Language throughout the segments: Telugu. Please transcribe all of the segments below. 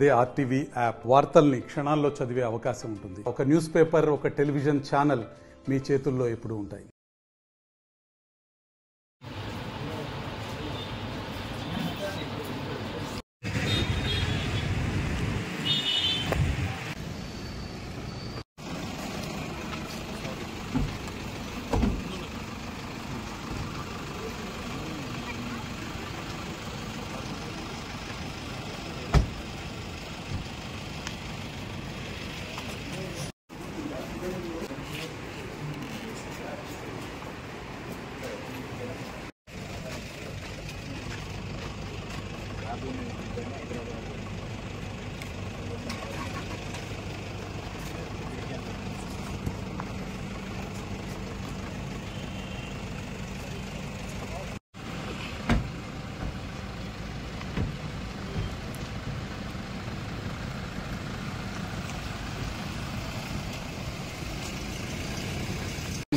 అదే ఆర్టీవీ యాప్ వార్తల్ని క్షణాల్లో చదివే అవకాశం ఉంటుంది. ఒక న్యూస్ పేపర్, ఒక టెలివిజన్ ఛానల్ మీ చేతుల్లో ఎప్పుడూ ఉంటాయి.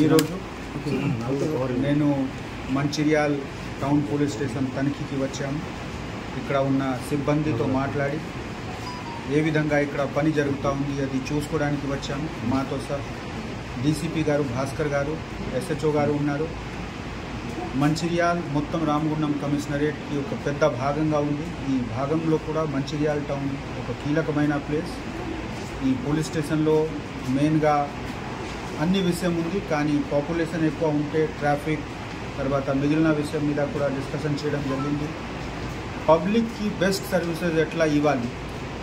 ఈరోజు నేను మంచిర్యాల్ టౌన్ పోలీస్ స్టేషన్ తనిఖీకి వచ్చాము. ఇక్కడ ఉన్న సిబ్బందితో మాట్లాడి ఏ విధంగా ఇక్కడ పని జరుగుతూ ఉంది అది చూసుకోవడానికి వచ్చాము. మాతో సార్ డీసీపీ గారు, భాస్కర్ గారు, ఎస్హెచ్ఓ గారు ఉన్నారు. మంచిర్యాల్ మొత్తం రామగుండం కమిషనరేట్కి ఒక పెద్ద భాగంగా ఉంది. ఈ భాగంలో కూడా మంచిర్యాల్ టౌన్ ఒక కీలకమైన ప్లేస్. ఈ పోలీస్ స్టేషన్లో మెయిన్గా అన్ని విషయం ఉంది, కానీ పాపులేషన్ ఎక్కువ ఉంటే ట్రాఫిక్ తర్వాత మిగిలిన విషయం మీద కూడా డిస్కషన్ చేయడం జరిగింది. పబ్లిక్కి బెస్ట్ సర్వీసెస్ ఎట్లా ఇవ్వాలి,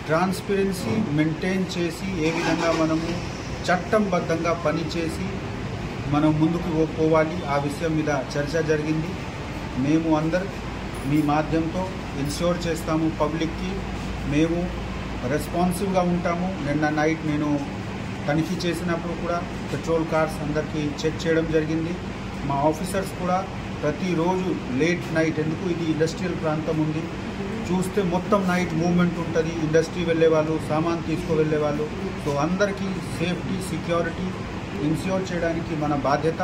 ట్రాన్స్పరెన్సీ మెయింటైన్ చేసి ఏ విధంగా మనము చట్టంబద్ధంగా పనిచేసి మనం ముందుకు పోవాలి, ఆ విషయం మీద చర్చ జరిగింది. మేము అందరు మీ మాధ్యమంతో ఇన్ష్యూర్ చేస్తాము పబ్లిక్కి, మేము రెస్పాన్సివ్గా ఉంటాము. నిన్న నైట్ నేను తనిఖీ చేసినప్పుడు కూడా పెట్రోల్ కార్స్ అందరికీ చెక్ చేయడం జరిగింది. మా ఆఫీసర్స్ కూడా ప్రతిరోజు లేట్ నైట్, ఎందుకు ఇది ఇండస్ట్రియల్ ప్రాంతం ఉంది, చూస్తే మొత్తం నైట్ మూవ్మెంట్ ఉంటుంది. ఇండస్ట్రీ వెళ్ళే వాళ్ళు, సామాన్ తీసుకువెళ్ళే వాళ్ళు, సో అందరికీ సేఫ్టీ సెక్యూరిటీ ఇన్ష్యూర్ చేయడానికి మన బాధ్యత.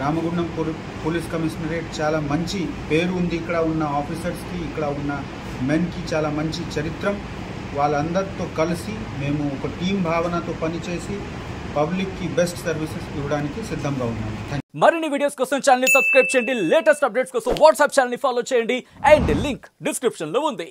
రామగుండం పోలీస్ కమిషనరేట్ చాలా మంచి పేరు ఉంది. ఇక్కడ ఉన్న ఆఫీసర్స్కి, ఇక్కడ ఉన్న మెన్కి చాలా మంచి చరిత్రం. వాళ్ళందరితో కలిసి మేము ఒక టీం భావనతో పనిచేసి పబ్లిక్కి బెస్ట్ సర్వీసెస్ ఇవ్వడానికి సిద్ధంగా ఉన్నాము. మరిన్ని వీడియోస్ కోసం ఛానల్ ని సబ్స్క్రైబ్ చేయండి. లేటెస్ట్ అప్డేట్స్ కోసం వాట్సాప్ ఛానల్ ని ఫాలో చేయండి. అండ్ లింక్ డిస్క్రిప్షన్ లో ఉంది.